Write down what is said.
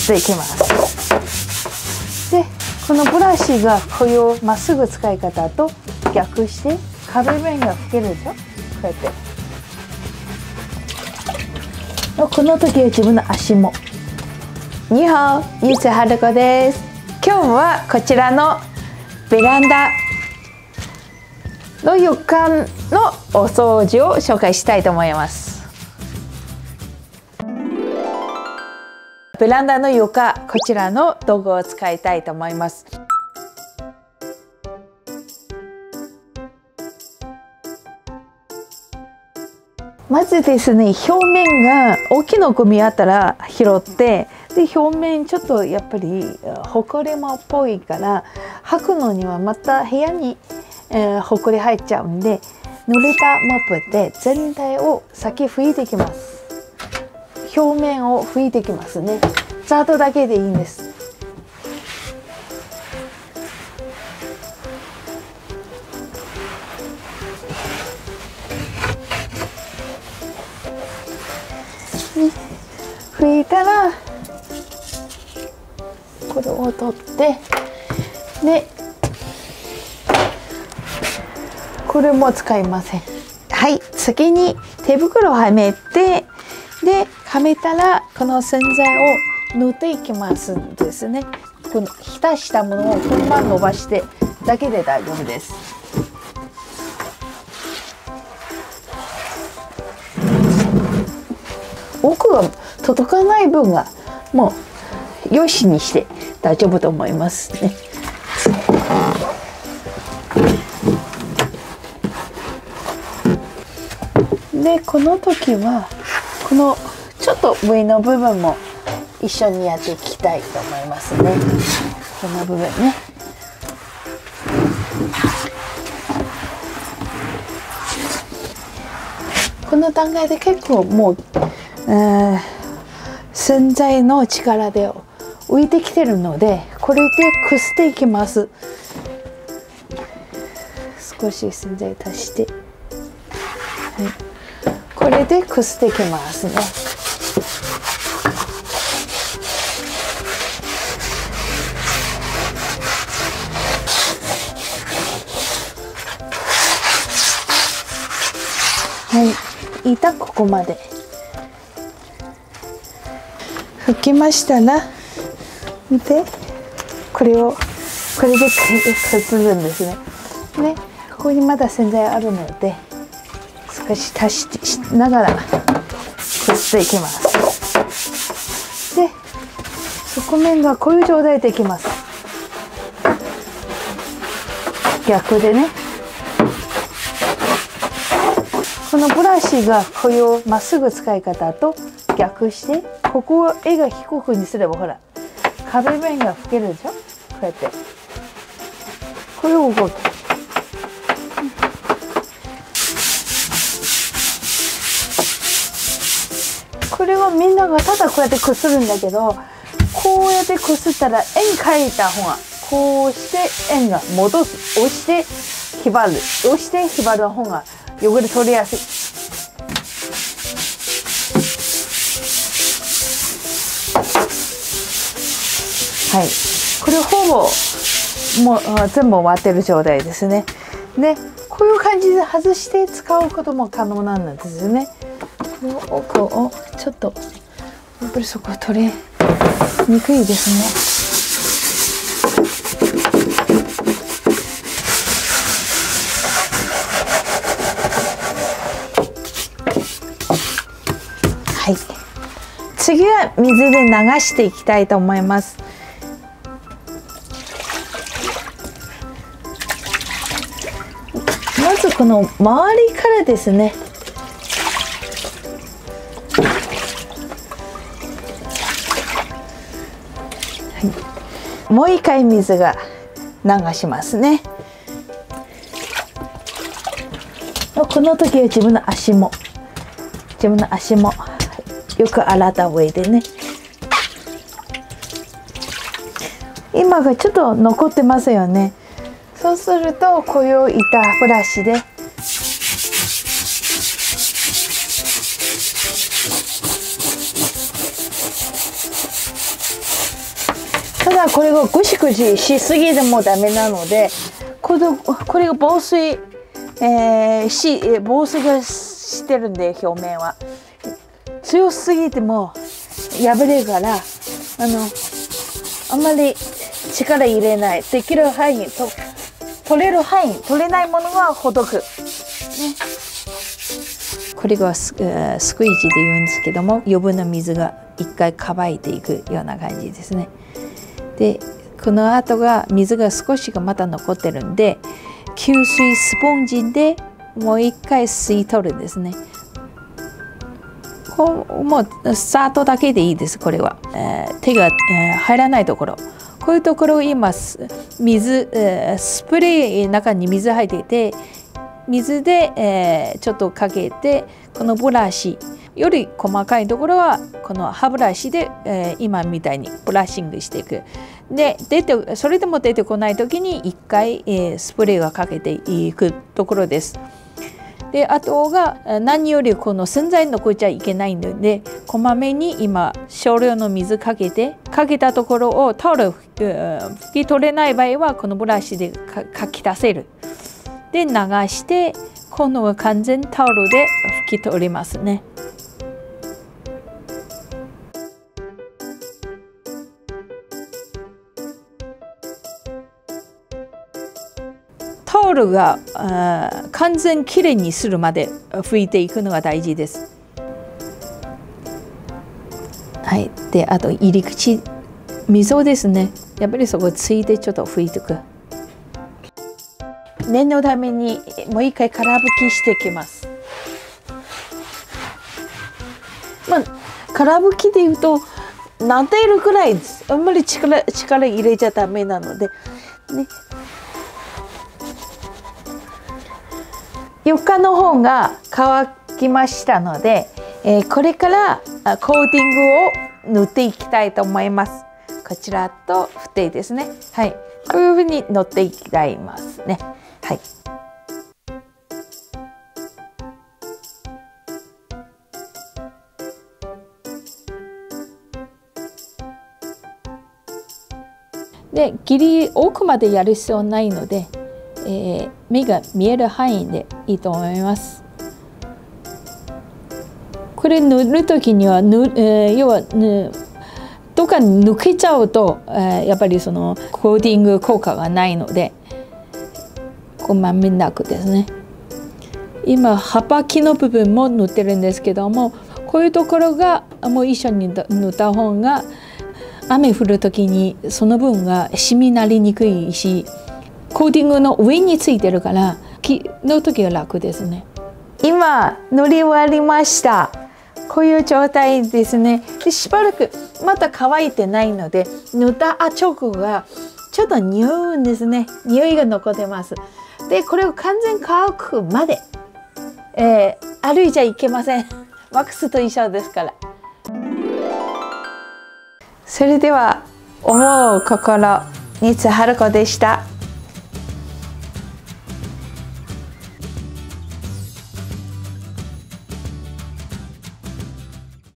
していきます。でこのブラシがこういうまっすぐ使い方と逆して壁面が拭けるでしょ。こうやってこの時は自分の足も。にほん、ゆつはるこです。今日はこちらのベランダの床のお掃除を紹介したいと思います。ベランダの床、こちらの道具を使いたいと思います。まずですね、表面が大きなゴミあったら拾って、で表面ちょっとやっぱりほこりもっぽいから履くのにはまた部屋に、ほこり入っちゃうんで、濡れたモップで全体を先拭いていきます。表面を拭いていきますね。ざっとだけでいいんです。拭いたらこれを取ってでこれも使いません。はい、次に手袋をはめてではめたらこの洗剤を塗っていきますですね。この浸したものをこのまま伸ばしてだけで大丈夫です。奥が届かない分がもうよしにして大丈夫と思いますね。でこの時はこのちょっと上の部分も一緒にやっていきたいと思いますね。この部分ね。この段階で結構もう洗剤の力で浮いてきてるので、これでこすっていきます。少し洗剤足して、はい、これでこすっていきますね。はい、板ここまで拭きましたら、見てこれでこするんですね。でここにまだ洗剤あるので少し足しながらこすっていきます。で側面がこういう状態でいきます。逆でね、このブラシがこういうまっすぐ使い方と逆してここを絵が低くにすればほら壁面が拭けるでしょ。こうやってこれを動く。これをみんながただこうやってこするんだけど、こうやってこすったら円描いた方がこうして円が戻す。押して引っ張る。押して引っ張る方が汚れ取りやすい。はい、これほぼもう全部終わってる状態ですね。でこういう感じで外して使うことも可能なんですよね。この奥をちょっとやっぱりそこは取れにくいですね。はい、次は水で流していきたいと思います。まずこの周りからですね。はい、もう一回水が流しますね。この時は自分の足もよく洗った上でね。今がちょっと残ってますよね。そうするとこういう板ブラシでこれがゴシゴシしすぎてもダメなので、これが防水、防水がしてるんで、表面は強すぎても破れるから、あんまり力入れない、できる範囲と取れる範囲、取れないものはほどく、ね、これがスクイージで言うんですけども、余分な水が一回乾いていくような感じですね。でこの後が水が少しがまた残ってるんで、吸水スポンジでもう一回吸い取るんですね。もうスタートだけでいいです。これは、手が、入らないところ、こういうところを今スプレーの中に水入っていて、水で、ちょっとかけて、このブラシより細かいところはこの歯ブラシで、今みたいにブラッシングしていく。でそれでも出てこない時に1回、スプレーがかけていくところです。であとが何よりこの洗剤残っちゃいけないので、こまめに今少量の水かけたところをタオル拭き取れない場合はこのブラシでかき出せる。で流して今度は完全タオルで拭き取りますね。タオルが完全きれいにするまで拭いていくのが大事です。はい、であと入り口溝ですね。やっぱりそこついてちょっと拭いていく。念のためにもう一回空拭きしていきます。空拭きでいうとなでるくらいです。あんまり力入れちゃダメなので、ね、床の方が乾きましたので、これからコーティングを塗っていきたいと思います。こちらとフテですね。はい、こういうふうに塗っていきたいますね。はい。で、ギリ奥までやる必要ないので、目が見える範囲でいいと思います。これ塗る時には要はどっか抜けちゃうと、やっぱりそのコーティング効果がないので、まんべんなくですね。今葉っぱ木の部分も塗ってるんですけども、こういうところがもう一緒に塗った方が雨降る時にその分が染みなりにくいし、コーティングの上についてるから木の時は楽ですね。今塗り終わりました。こういう状態ですね。でしばらくまた乾いてないので、塗った直後がちょっと匂うんですね。匂いが残ってます。でこれを完全乾くまで、歩いちゃいけません。ワックスと一緒ですから。それでは思う心、新津春子でした。